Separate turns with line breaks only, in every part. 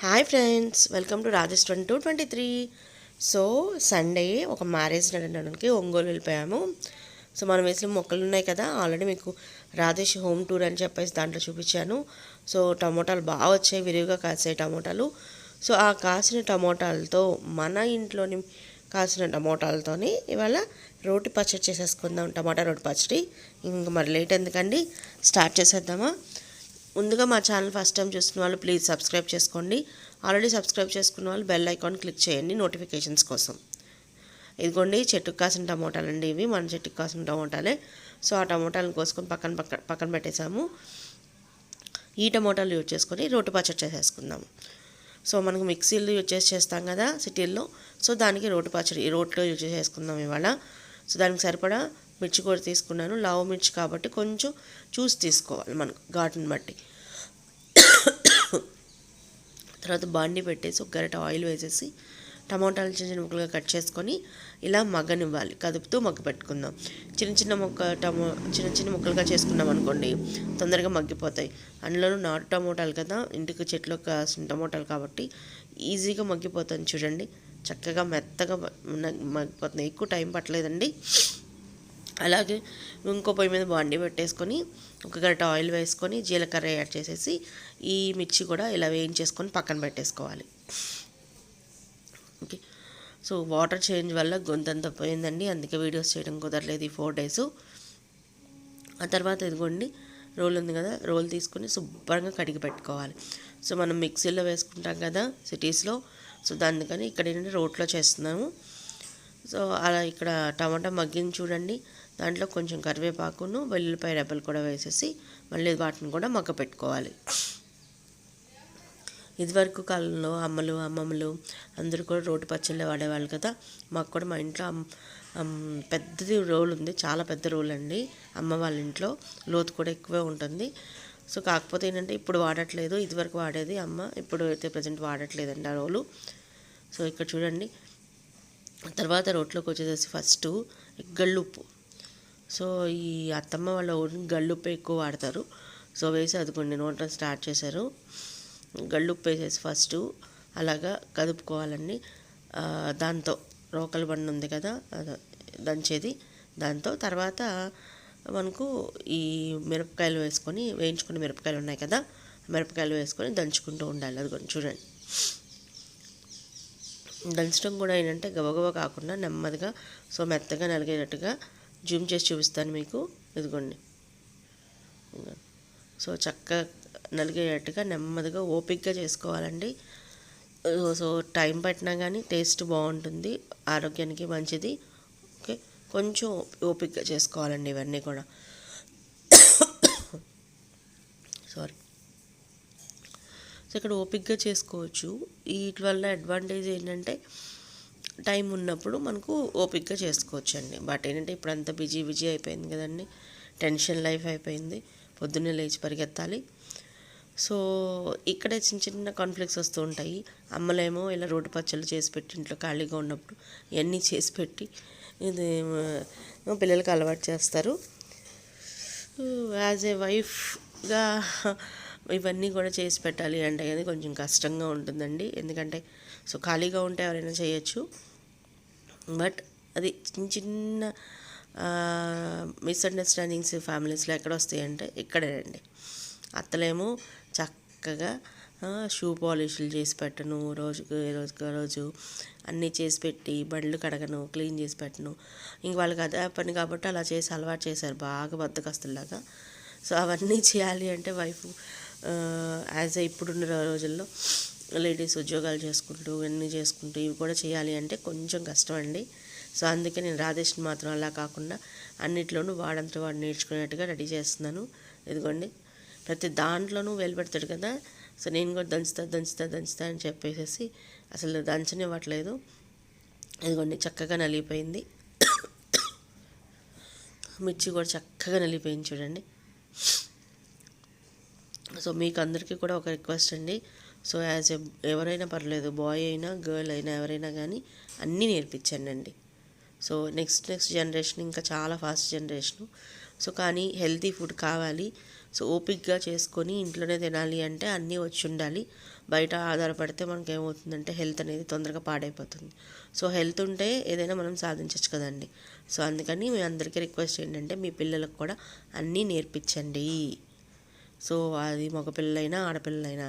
Hi friends, welcome to Rajesh 2223. So Sunday ఒక marriage నడవడానికి ఒంగోలు వెళ్ళిపోయాము. సో మనం వేసిన మొక్కలు ఉన్నాయి కదా, ఆల్రెడీ మీకు రాజేష్ హోమ్ టూర్ అని చెప్పేసి దాంట్లో చూపించాను. సో టమోటాలు బాగా వచ్చాయి, విరివిగా కాసాయి టమోటాలు. సో ఆ కాసిన టమోటాలతో మన ఇంట్లోని కాసిన టమోటాలతోని ఇవాళ రోటి పచ్చడి చేసేసుకుందాం, టమాటా రోటి పచ్చడి. ఇంక మరి లేట్ ఎందుకండి, స్టార్ట్ చేసేద్దామా. ముందుగా మా ఛానల్ ఫస్ట్ టైం చూస్తున్న వాళ్ళు ప్లీజ్ సబ్స్క్రైబ్ చేసుకోండి. ఆల్రెడీ సబ్స్క్రైబ్ చేసుకున్న వాళ్ళు బెల్ ఐకాన్ క్లిక్ చేయండి నోటిఫికేషన్స్ కోసం. ఇదిగోండి చెట్టుకు కాసిన టమోటాలు అండి, ఇవి మన చెట్టుకు కాసిన టమోటాలే. సో ఆ టమోటాలను కోసుకొని పక్కన పెట్టేసాము. ఈ టమోటాలు యూజ్ చేసుకొని రోటి పచ్చడి చేసేసుకుందాము. సో మనకు మిక్సీలు యూజ్ చేస్తాం కదా సిటీల్లో, సో దానికి రోటి పచ్చడి ఈ రోట్లో యూజ్ చేసుకుందాం ఇవాళ. సో దానికి సరిపడా మిర్చి కూడా తీసుకున్నాను, లావు మిర్చి కాబట్టి కొంచెం చూసి తీసుకోవాలి మనకు ఘాటుని బట్టి. తర్వాత బాండి పెట్టేసి ఒక గరిట ఆయిల్ వేసేసి టమోటాలు చిన్న చిన్న ముక్కలుగా కట్ చేసుకొని ఇలా మగ్గనివ్వాలి, కదుపుతూ మగ్గ పెట్టుకుందాం. చిన్న చిన్న ముక్కలుగా చేసుకున్నాం అనుకోండి తొందరగా మగ్గిపోతాయి. అందులోనూ నాటు టమోటాలు కదా, ఇంటికి చెట్లో కాసిన టమోటాలు కాబట్టి ఈజీగా మగ్గిపోతుంది. చూడండి చక్కగా మెత్తగా మగ్గిపోతున్నాయి, ఎక్కువ టైం పట్టలేదండి. అలాగే ఇంకో పొయ్యి మీద బాండి పెట్టేసుకొని ఒక గరిట ఆయిల్ వేసుకొని జీలకర్ర యాడ్ చేసేసి ఈ మిర్చి కూడా ఇలా వేయించేసుకొని పక్కన పెట్టేసుకోవాలి. ఓకే, సో వాటర్ చేంజ్ వల్ల గొంతంతా పోయిందండి, అందుకే వీడియోస్ చేయడం కుదరలేదు ఈ 4 days. ఆ తర్వాత ఇదిగోండి రోల్ ఉంది కదా, రోల్ తీసుకొని శుభ్రంగా కడిగి పెట్టుకోవాలి. సో మనం మిక్సీలో వేసుకుంటాం కదా సిటీస్లో, సో దానికని ఇక్కడ ఏంటంటే రోట్లో చేస్తున్నాము. సో అలా ఇక్కడ టమాటా మగ్గింది చూడండి, దాంట్లో కొంచెం కరివేపాకును వెల్లుల్లిపాయ రెబ్బలు కూడా వేసేసి మళ్ళీ వాటిని కూడా మగ్గ పెట్టుకోవాలి. ఇదివరకు కాలంలో అమ్మమ్మలు అందరూ కూడా రోటి పచ్చళ్ళే వాడేవాళ్ళు కదా. మాకు కూడా మా ఇంట్లో పెద్దది రోల్ ఉంది, చాలా పెద్ద రోల్ అండి. అమ్మ వాళ్ళ ఇంట్లో లోతు కూడా ఎక్కువే ఉంటుంది. సో కాకపోతే ఏంటంటే ఇప్పుడు వాడట్లేదు, ఇదివరకు వాడేది అమ్మ, ఇప్పుడు అయితే ప్రజెంట్ వాడట్లేదండి ఆ రోలు. సో ఇక్కడ చూడండి, తర్వాత రోట్లోకి వచ్చేసేసి ఫస్ట్ గళ్ళుప్పు. సో ఈ అత్తమ్మ వాళ్ళ ఊరిని గళ్ళుప్పు ఎక్కువ వాడతారు. సో వేసి అదిగోండి నోట్లో స్టార్ట్ చేశారు. గళ్ళుప్పు వేసేసి ఫస్ట్ అలాగా కదుపుకోవాలండి. దాంతో రోకలి బండి ఉంది కదా దంచేది, దాంతో తర్వాత మనకు ఈ మిరపకాయలు వేసుకొని, వేయించుకున్న మిరపకాయలు ఉన్నాయి కదా, మిరపకాయలు వేసుకొని దంచుకుంటూ ఉండాలి. అదిగోండి చూడండి, దంచడం కూడా ఏంటంటే గబగబా కాకుండా నెమ్మదిగా, సో మెత్తగా నలిగేటట్టుగా జూమ్ చేసి చూపిస్తాను మీకు. ఇదిగోండి, సో చక్కగా నలిగేటట్టుగా నెమ్మదిగా ఓపికగా చేసుకోవాలండి. సో టైం పట్టినా కానీ టేస్ట్ బాగుంటుంది, ఆరోగ్యానికి మంచిది. ఓకే, కొంచెం ఓపికగా చేసుకోవాలండి ఇవన్నీ కూడా. సారీ. సో ఇక్కడ ఓపికగా చేసుకోవచ్చు. వీటి వల్ల అడ్వాంటేజ్ ఏంటంటే టైం ఉన్నప్పుడు మనకు ఓపికగా చేసుకోవచ్చు అండి. బట్ ఏంటంటే ఇప్పుడు అంతా బిజీ అయిపోయింది కదండి, టెన్షన్ లైఫ్ అయిపోయింది, పొద్దున్నే లేచి పరిగెత్తాలి. సో ఇక్కడ చిన్న చిన్న కాన్ఫ్లిక్ట్స్ వస్తూ ఉంటాయి. అమ్మలేమో ఇలా రోటి పచ్చళ్ళు చేసి పెట్టి ఇంట్లో ఖాళీగా ఉన్నప్పుడు ఇవన్నీ చేసి పెట్టి ఇది పిల్లలకి అలవాటు చేస్తారు. యాజ్ ఏ వైఫ్గా ఇవన్నీ కూడా చేసి పెట్టాలి అంటే అది కొంచెం కష్టంగా ఉంటుందండి. ఎందుకంటే సో ఖాళీగా ఉంటే ఎవరైనా చేయొచ్చు, బట్ అది చిన్న చిన్న మిస్అండర్స్టాండింగ్స్ ఫ్యామిలీస్లో ఎక్కడ వస్తాయంటే ఇక్కడేనండి. అత్తలేమో చక్కగా షూ పాలిష్లు చేసి పెట్టను, రోజు అన్నీ చేసి పెట్టి బండ్లు కడగను, క్లీన్ చేసి పెట్టను. ఇంక వాళ్ళకి అదే పని కాబట్టి అలా చేసి అలవాటు చేశారు బాగా బద్దకస్తులాగా. సో అవన్నీ చేయాలి అంటే వైఫ్ యాజ్ ఇప్పుడున్న రోజుల్లో లేడీస్ ఉద్యోగాలు చేసుకుంటూ అన్నీ చేసుకుంటూ ఇవి కూడా చేయాలి అంటే కొంచెం కష్టం అండి. సో అందుకే నేను రాధేష్ని మాత్రం అలా కాకుండా అన్నిట్లోనూ వాడంతా వాడు నేర్చుకునేట్టుగా రెడీ చేస్తున్నాను. ఇదిగోండి ప్రతి దాంట్లోనూ వేలు పెడతాడు కదా, సో నేను కూడా దంచుతా అని చెప్పేసి అసలు దంచనివ్వట్లేదు. ఇదిగోండి చక్కగా నలిగిపోయింది, మిర్చి కూడా చక్కగా నలిగిపోయింది చూడండి. సో మీకు అందరికీ కూడా ఒక రిక్వెస్ట్ అండి. సో యాజ్ ఎవరైనా పర్లేదు, బాయ్ అయినా గర్ల్ అయినా ఎవరైనా కానీ అన్నీ నేర్పించండి అండి. సో నెక్స్ట్ జనరేషన్ ఇంకా చాలా ఫాస్ట్ జనరేషను. సో కానీ హెల్తీ ఫుడ్ కావాలి. సో ఓపిక్గా చేసుకొని ఇంట్లోనే తినాలి అంటే అన్నీ వచ్చి ఉండాలి. బయట ఆధారపడితే మనకి ఏమవుతుందంటే హెల్త్ అనేది తొందరగా పాడైపోతుంది. సో హెల్త్ ఉంటే ఏదైనా మనం సాధించవచ్చు కదండి. సో అందుకని మీ అందరికీ రిక్వెస్ట్ ఏంటంటే మీ పిల్లలకు కూడా అన్నీ నేర్పించండి. సో అది మగపిల్లలైనా ఆడపిల్లలైనా,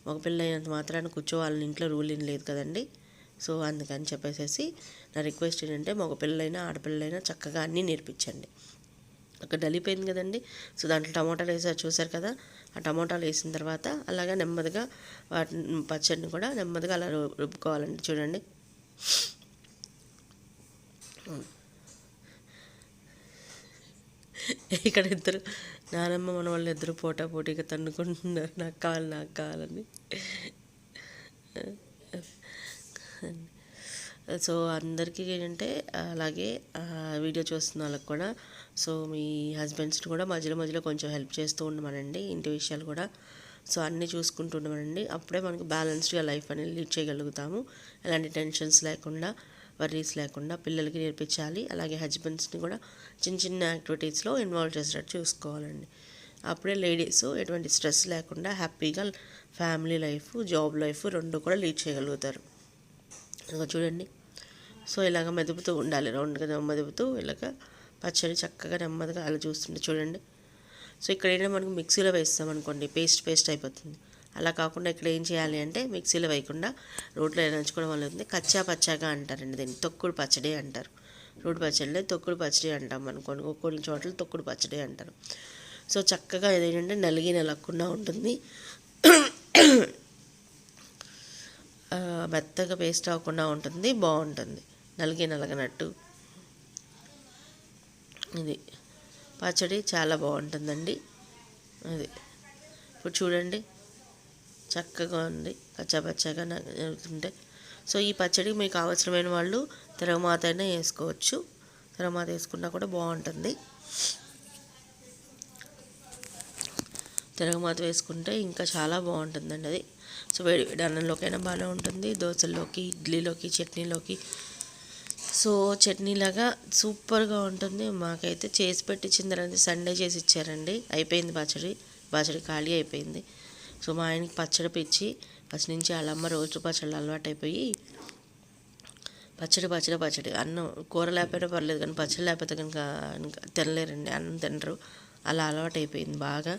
మగపిల్లలైనంత మాత్రాన కూర్చోవాలని ఇంట్లో రూల్ ఏం లేదు కదండి. సో అందుకని చెప్పేసి నా రిక్వెస్ట్ ఏంటంటే మగపిల్లలైనా ఆడపిల్లలైనా చక్కగా అన్నీ నేర్పించండి. అక్కడ నలిపోయింది కదండి. సో దాంట్లో టమాటాలు వేసారు చూసారు కదా. ఆ టమాటాలు వేసిన తర్వాత అలాగా నెమ్మదిగా వాటి పచ్చడిని కూడా నెమ్మదిగా అలా రుబ్బుకోవాలండి. చూడండి, ఇక్కడ ఇద్దరు నానమ్మ మన వాళ్ళు ఇద్దరు పోటాపోటీగా తన్నుకుంటున్నారు, నాకు కావాలని. సో అందరికీ ఏంటంటే అలాగే వీడియో చూస్తున్న వాళ్ళకి కూడా సో మీ హస్బెండ్స్ని కూడా మధ్యలో మధ్యలో కొంచెం హెల్ప్ చేస్తూ ఉండమనండి, ఇంటి విషయాలు కూడా. సో అన్నీ చూసుకుంటూ ఉండమనండి. అప్పుడే మనకు బ్యాలెన్స్డ్గా లైఫ్ అనేది లీడ్ చేయగలుగుతాము. ఎలాంటి టెన్షన్స్ లేకుండా, వర్రీస్ లేకుండా పిల్లలకి నేర్పించాలి. అలాగే హస్బెండ్స్ని కూడా చిన్న చిన్న యాక్టివిటీస్లో ఇన్వాల్వ్ చేసేటట్టు చూసుకోవాలండి. అప్పుడే లేడీస్ ఎటువంటి స్ట్రెస్ లేకుండా హ్యాపీగా ఫ్యామిలీ లైఫ్, జాబ్ లైఫ్ రెండు కూడా లీడ్ చేయగలుగుతారు. చూడండి, సో ఇలాగ మెదుపుతూ ఉండాలి, రౌండ్గా మెదుపుతూ ఇలాగ పచ్చడి చక్కగా నెమ్మదిగా అలా చూస్తుంటే చూడండి. సో ఇక్కడ ఏంటంటే మనకు మిక్సీలో వేస్తాం అనుకోండి, పేస్ట్ అయిపోతుంది. అలా కాకుండా ఇక్కడ ఏం చేయాలి అంటే మిక్సీలో వేయకుండా రోట్లో నంచుకోవడం వల్ల ఉంది. కచ్చా పచ్చాగా అంటారండి దీన్ని, తొక్కుడు పచ్చడి అంటారు. రోడ్డు పచ్చడి తొక్కుడు పచ్చడి అంటాం అనుకోండి, కొన్ని చోట్ల తొక్కుడు పచ్చడి అంటారు. సో చక్కగా ఏదేంటంటే నలగకుండా ఉంటుంది, మెత్తగా పేస్ట్ అవ్వకుండా ఉంటుంది, బాగుంటుంది నలగనట్టు. ఇది పచ్చడి చాలా బాగుంటుందండి. అది ఇప్పుడు చూడండి చక్కగా ఉంది, పచ్చగా నలుగుతుంటే. సో ఈ పచ్చడి మీకు అవసరమైన వాళ్ళు తిరగమాత అయినా వేసుకోవచ్చు, తిరగమాత వేసుకున్నా కూడా బాగుంటుంది. తిరగమాత వేసుకుంటే ఇంకా చాలా బాగుంటుందండి అది. సో వేడి అన్నంలోకైనా బాగానే ఉంటుంది, దోశల్లోకి, ఇడ్లీలోకి, చట్నీలోకి. సో చట్నీలాగా సూపర్గా ఉంటుంది. మాకైతే చేసి పెట్టించిన తర్వాత సండే చేసి ఇచ్చారండి, అయిపోయింది పచ్చడి ఖాళీ అయిపోయింది. సో మా ఆయనకి పచ్చడి పిచ్చి ఫస్ట్ నుంచి వాళ్ళమ్మ రోజు పచ్చళ్ళు అలవాటు అయిపోయి పచ్చడి అన్నం కూర లేకపోయినా పర్లేదు కానీ పచ్చడి లేకపోతే కనుక తినలేరండి, అన్నం తినరు, అలా అలవాటు అయిపోయింది బాగా.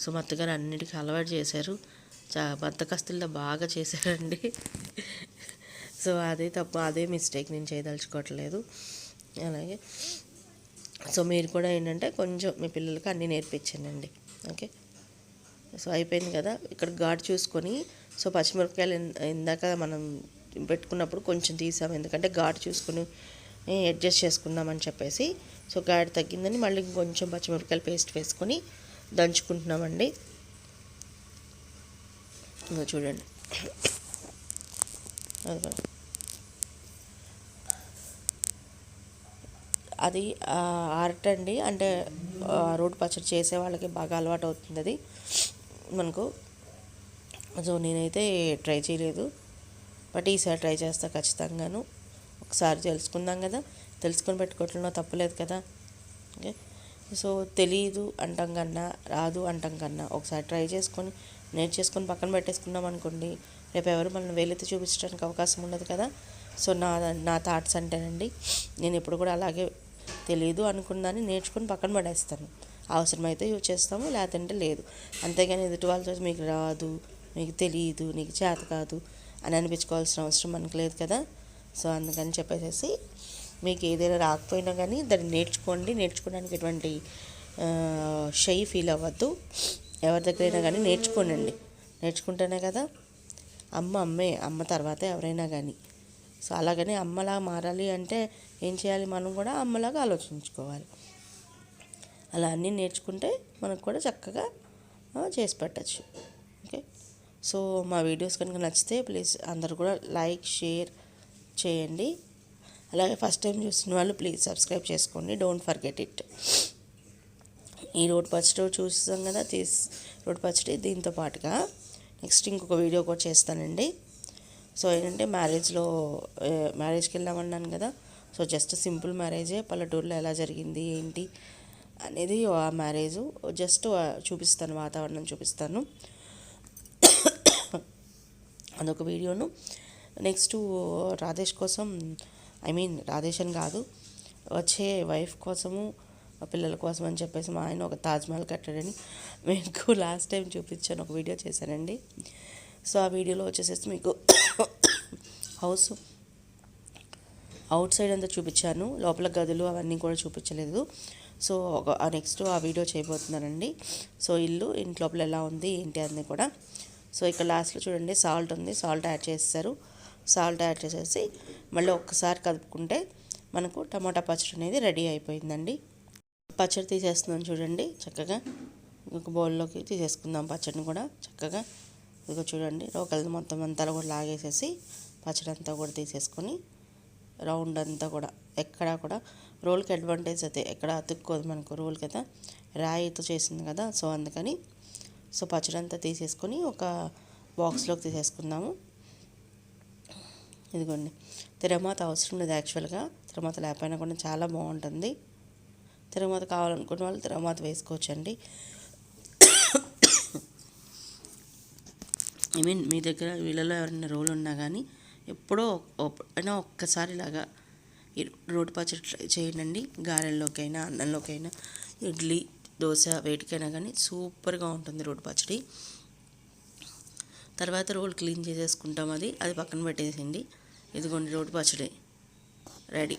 సో మా అత్తగారు అన్నిటికీ అలవాటు చేశారు, బద్దకస్తుల్లో బాగా చేశారండి. సో అదే తప్పు, అదే మిస్టేక్ నేను చేయదలుచుకోవట్లేదు. అలాగే సో మీరు కూడా ఏంటంటే కొంచెం మీ పిల్లలకి అన్నీ నేర్పించండి. ఓకే, సో అయిపోయింది కదా. ఇక్కడ ఘాటు చూసుకొని, సో పచ్చిమిరపకాయలు ఇందాక మనం పెట్టుకున్నప్పుడు కొంచెం తీసాము, ఎందుకంటే ఘాటు చూసుకొని అడ్జస్ట్ చేసుకుందామని చెప్పేసి. సో ఘాటు తగ్గిందని మళ్ళీ ఇంకొంచెం పచ్చిమిరపకాయలు పేస్ట్ వేసుకొని దంచుకుంటున్నామండి. చూడండి, అది ఆర్ట్ అండి, అంటే రోడ్డు పచ్చడి చేసే వాళ్ళకి బాగా అలవాటు అవుతుంది అది మనకు. సో నేనైతే ట్రై చేయలేదు, బట్ ఈసారి ట్రై చేస్తా ఖచ్చితంగాను. ఒకసారి తెలుసుకుందాం కదా, తెలుసుకొని పెట్టుకోవట్లలో తప్పలేదు కదా. ఓకే, సో తెలియదు అంటాం కన్నా, రాదు అంటాం కన్నా ఒకసారి ట్రై చేసుకొని నేర్చేసుకొని పక్కన పెట్టేసుకున్నాం అనుకోండి, రేపు ఎవరు మనం వేలెత్తి చూపించడానికి అవకాశం ఉండదు కదా. సో నా థాట్స్ అంటేనండి, నేను ఎప్పుడు కూడా అలాగే తెలియదు అనుకున్నాను నేర్చుకొని పక్కన పడేస్తాను. అవసరమైతే యూజ్ చేస్తాము, లేదంటే లేదు. అంతేగాని ఎదుటి వాళ్ళతో మీకు రాదు, మీకు తెలియదు, నీకు చేత కాదు అని అనిపించుకోవాల్సిన అవసరం మనకు లేదు కదా. సో అందుకని చెప్పేసి మీకు ఏదైనా రాకపోయినా కానీ దాన్ని నేర్చుకోండి. నేర్చుకోవడానికి ఎటువంటి షై ఫీల్ అవ్వద్దు. ఎవరి దగ్గరైనా కానీ నేర్చుకోనండి, నేర్చుకుంటేనే కదా అమ్మ తర్వాత ఎవరైనా కానీ. సో అలాగని అమ్మలా మారాలి అంటే ఏం చేయాలి, మనం కూడా అమ్మలాగా ఆలోచించుకోవాలి. అలా అన్నీ నేర్చుకుంటే మనకు కూడా చక్కగా చేసి పెట్టచ్చు. ఓకే, సో మా వీడియోస్ కనుక నచ్చితే ప్లీజ్ అందరూ కూడా లైక్, షేర్ చేయండి. అలాగే ఫస్ట్ టైం చూస్తున్న వాళ్ళు ప్లీజ్ సబ్స్క్రైబ్ చేసుకోండి, డోంట్ ఫర్గెట్ ఇట్. ఈ రోడ్ పచ్చడి చూస్తాం కదా, రోడ్ పచ్చడి దీంతో పాటుగా నెక్స్ట్ ఇంకొక వీడియో కూడా చేస్తానండి. సో ఏంటంటే మ్యారేజ్కి వెళ్దామన్నాను కదా. సో జస్ట్ సింపుల్ మ్యారేజే, పల్లెటూరులో ఎలా జరిగింది ఏంటి అనేది ఆ మ్యారేజ్. జస్ట్ చూపిస్తాను, వాతావరణం చూపిస్తాను, అదొక వీడియోను. నెక్స్ట్ రాధేష్ కోసం, ఐ మీన్ రాధేష్ అని కాదు, వచ్చే వైఫ్ కోసము పిల్లల కోసం అని చెప్పేసి మా ఆయన ఒక తాజ్మహల్ కట్టాడని మీకు లాస్ట్ టైం చూపించాను, ఒక వీడియో చేశానండి. సో ఆ వీడియోలో వచ్చేసేసి మీకు హౌస్ అవుట్ సైడ్ అంతా చూపించాను, లోపల గదులు అవన్నీ కూడా చూపించలేదు. సో నెక్స్ట్ ఆ వీడియో చేయబోతున్నానండి. సో ఇంటి లోపల ఎలా ఉంది ఏంటి అన్నీ కూడా. సో ఇక్కడ లాస్ట్లో చూడండి సాల్ట్ ఉంది, సాల్ట్ యాడ్ చేస్తారు. సాల్ట్ యాడ్ చేసేసి మళ్ళీ ఒక్కసారి కలుపుకుంటే మనకు టమాటా పచ్చడి అనేది రెడీ అయిపోయిందండి. పచ్చడి తీసేస్తున్నాను చూడండి చక్కగా. ఒక బౌల్లోకి తీసేసుకుందాం పచ్చడిని కూడా చక్కగా. ఇదిగో చూడండి రోకలి మొత్తం అంతా కూడా లాగేసేసి పచ్చడి అంతా కూడా తీసేసుకొని రౌండ్ అంతా కూడా ఎక్కడా కూడా రోల్కి అడ్వాంటేజ్ అయితే ఎక్కడ అతుక్కోదు మనకు, రోల్ కదా రాయితో చేసింది కదా. సో అందుకని సో పచ్చడి అంతా తీసేసుకొని ఒక బాక్స్లోకి తీసేసుకుందాము. ఇదిగోండి తిరగమాత అవసరం లేదు యాక్చువల్గా, తిరగమాత లేకపోయినా కూడా చాలా బాగుంటుంది. తిరగమాత కావాలనుకున్న వాళ్ళు తిరగమాత వేసుకోవచ్చండి. ఐ మీన్ మీ దగ్గర వీళ్ళలో ఎవరైనా రోల్ ఉన్నా కానీ ఎప్పుడో అయినా ఒక్కసారి ఇలాగా ఈ రోటి పచ్చడి ట్రై చేయండి. గారెల్లోకైనా అన్నంలోకైనా ఇడ్లీ దోశ వేటికైనా కానీ సూపర్గా ఉంటుంది రోటి పచ్చడి. తర్వాత రోల్ క్లీన్ చేసేసుకుంటాం, అది పక్కన పెట్టేసిండి. ఇదిగోండి రోటి పచ్చడి రెడీ.